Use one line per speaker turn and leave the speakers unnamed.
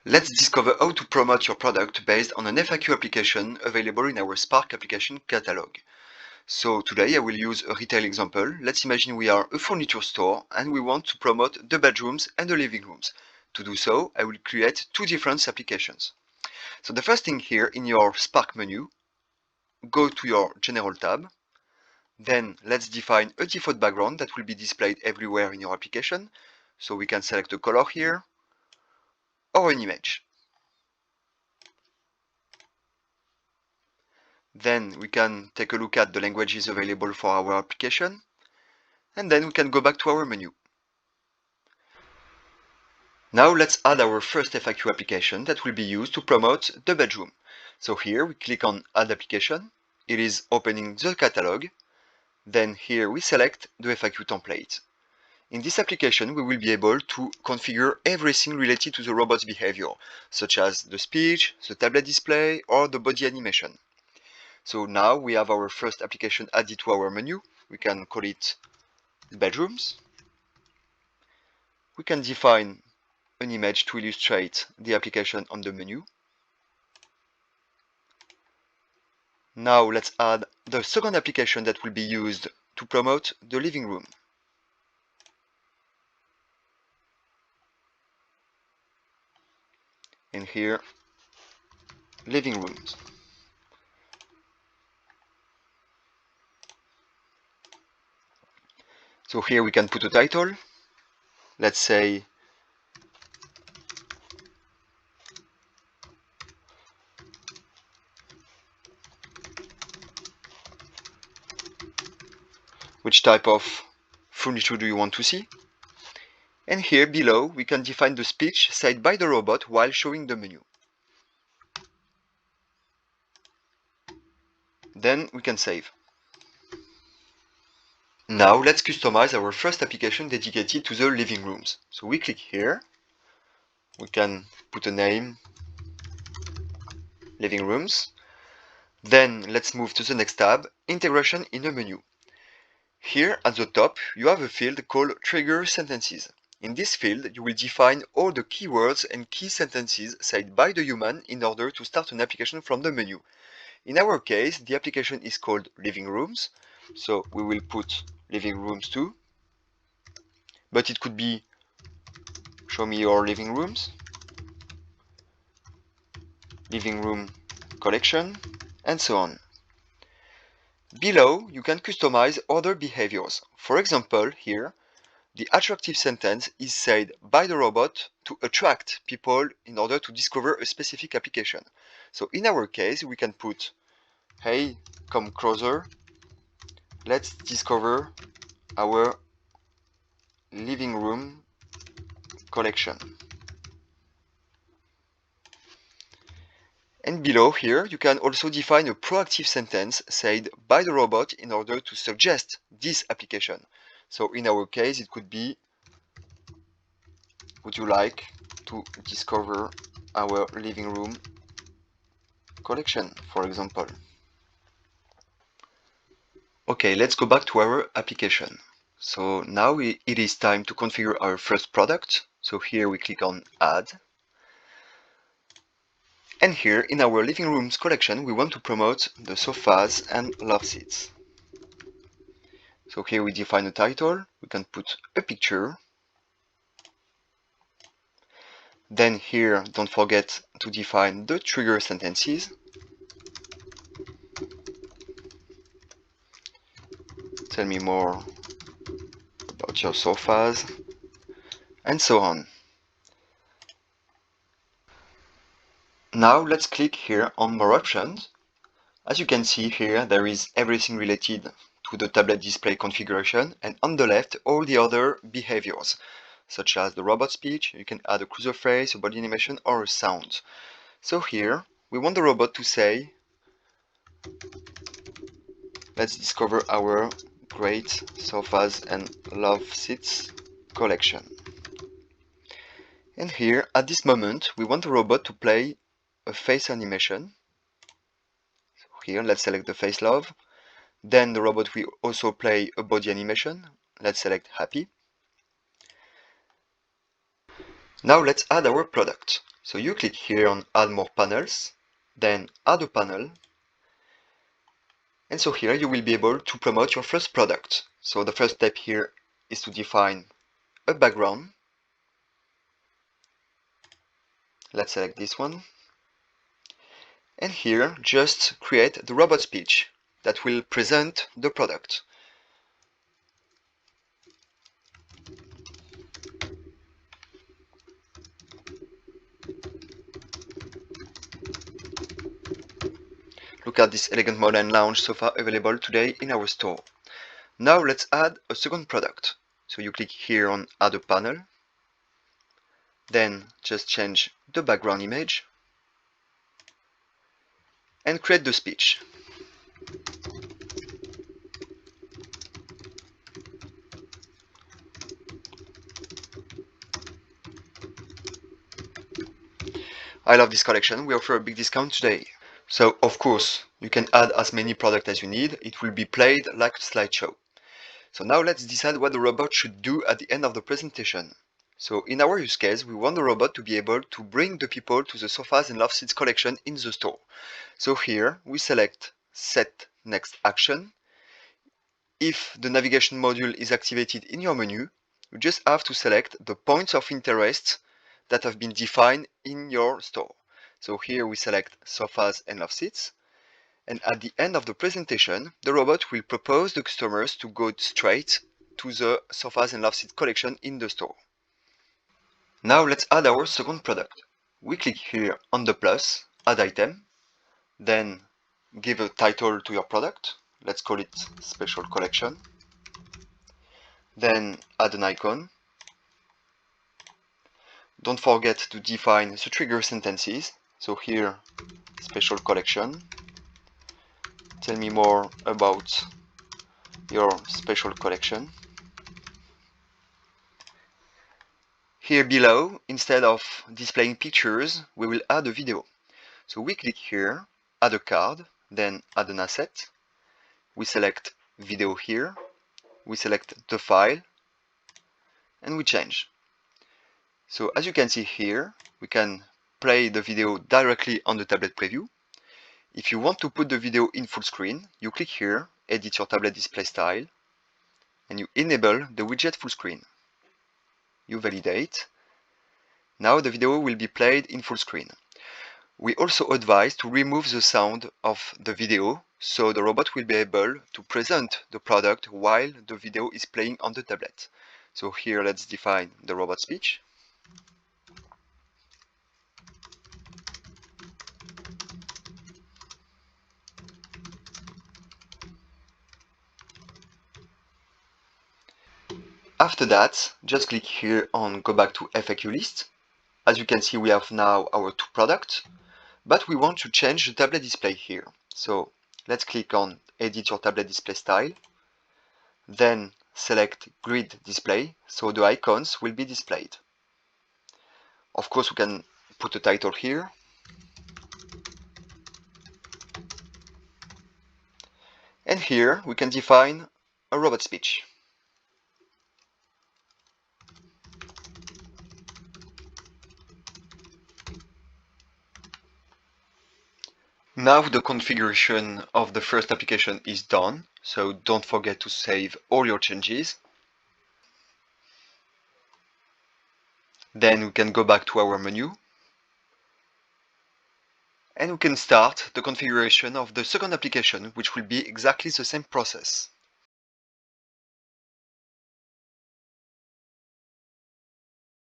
Let's discover how to promote your product based on an FAQ application available in our Spark application catalog. So today I will use a retail example. Let's imagine we are a furniture store and we want to promote the bedrooms and the living rooms. To do so, I will create two different applications. So the first thing here in your Spark menu, go to your General tab. Then let's define a default background that will be displayed everywhere in your application. So we can select a color here or an image. Then we can take a look at the languages available for our application, and then we can go back to our menu. Now let's add our first FAQ application that will be used to promote the bedroom. So here we click on Add Application. It is opening the catalog. Then here we select the FAQ template. In this application, we will be able to configure everything related to the robot's behavior, such as the speech, the tablet display, or the body animation. So now we have our first application added to our menu. We can call it bedrooms. We can define an image to illustrate the application on the menu. Now let's add the second application that will be used to promote the living room. And here, living rooms. So here we can put a title. Let's say which type of furniture do you want to see. And here below we can define the speech said by the robot while showing the menu. Then we can save. Now let's customize our first application dedicated to the living rooms. So we click here. We can put a name, living rooms. Then let's move to the next tab, integration in a menu. Here at the top you have a field called trigger sentences. In this field you will define all the keywords and key sentences said by the human in order to start an application from the menu. In our case the application is called living rooms, so we will put living rooms too, but it could be show me your living rooms, living room collection, and so on. Below, you can customize other behaviors. For example, here, the attractive sentence is said by the robot to attract people in order to discover a specific application. So in our case, we can put, hey, come closer, let's discover our living room collection. And below here, you can also define a proactive sentence said by the robot in order to suggest this application. So in our case, it could be, would you like to discover our living room collection, for example. Okay, let's go back to our application. So now it is time to configure our first product. So here we click on Add. And here in our living rooms collection, we want to promote the sofas and love seats. So here we define a title, we can put a picture. Then here, don't forget to define the trigger sentences. Tell me more about your sofas, and so on. Now let's click here on More Options. As you can see here, there is everything related to the tablet display configuration, and on the left all the other behaviors, such as the robot speech. You can add a cursor phrase, a body animation, or a sound. So here we want the robot to say, let's discover our great sofas and love seats collection. And here at this moment we want the robot to play a face animation. So here let's select the face love. Then the robot will also play a body animation. Let's select happy. Now let's add our product. So you click here on Add More Panels, then Add a Panel, and so here you will be able to promote your first product. So the first step here is to define a background. Let's select this one. And here just create the robot speech that will present the product. Look at this elegant modern lounge sofa available today in our store. Now let's add a second product. So you click here on Add a Panel, then just change the background image and create the speech. I love this collection, we offer a big discount today. So of course, you can add as many products as you need, it will be played like a slideshow. So now let's decide what the robot should do at the end of the presentation. So in our use case, we want the robot to be able to bring the people to the Sofas and Love Seats collection in the store. So here we select Set Next Action. If the navigation module is activated in your menu, you just have to select the points of interest that have been defined in your store. So here we select Sofas and Love Seats. And at the end of the presentation, the robot will propose the customers to go straight to the Sofas and Love Seats collection in the store. Now let's add our second product. We click here on the plus, Add Item, then give a title to your product. Let's call it Special Collection. Then add an icon. Don't forget to define the trigger sentences. So here, Special Collection. Tell me more about your special collection. Here below, instead of displaying pictures, we will add a video. So we click here, add a card, then add an asset. We select video here, we select the file, and we change. So as you can see here, we can play the video directly on the tablet preview. If you want to put the video in full screen, you click here, edit your tablet display style, and you enable the widget full screen. You validate. Now the video will be played in full screen. We also advise to remove the sound of the video, so the robot will be able to present the product while the video is playing on the tablet. So here let's define the robot speech. After that, just click here on Go back to FAQ list. As you can see, we have now our two products, but we want to change the tablet display here. So let's click on Edit your tablet display style, then select Grid Display, so the icons will be displayed. Of course, we can put a title here. And here we can define a robot speech. Now the configuration of the first application is done, so don't forget to save all your changes. Then we can go back to our menu and we can start the configuration of the second application, which will be exactly the same process.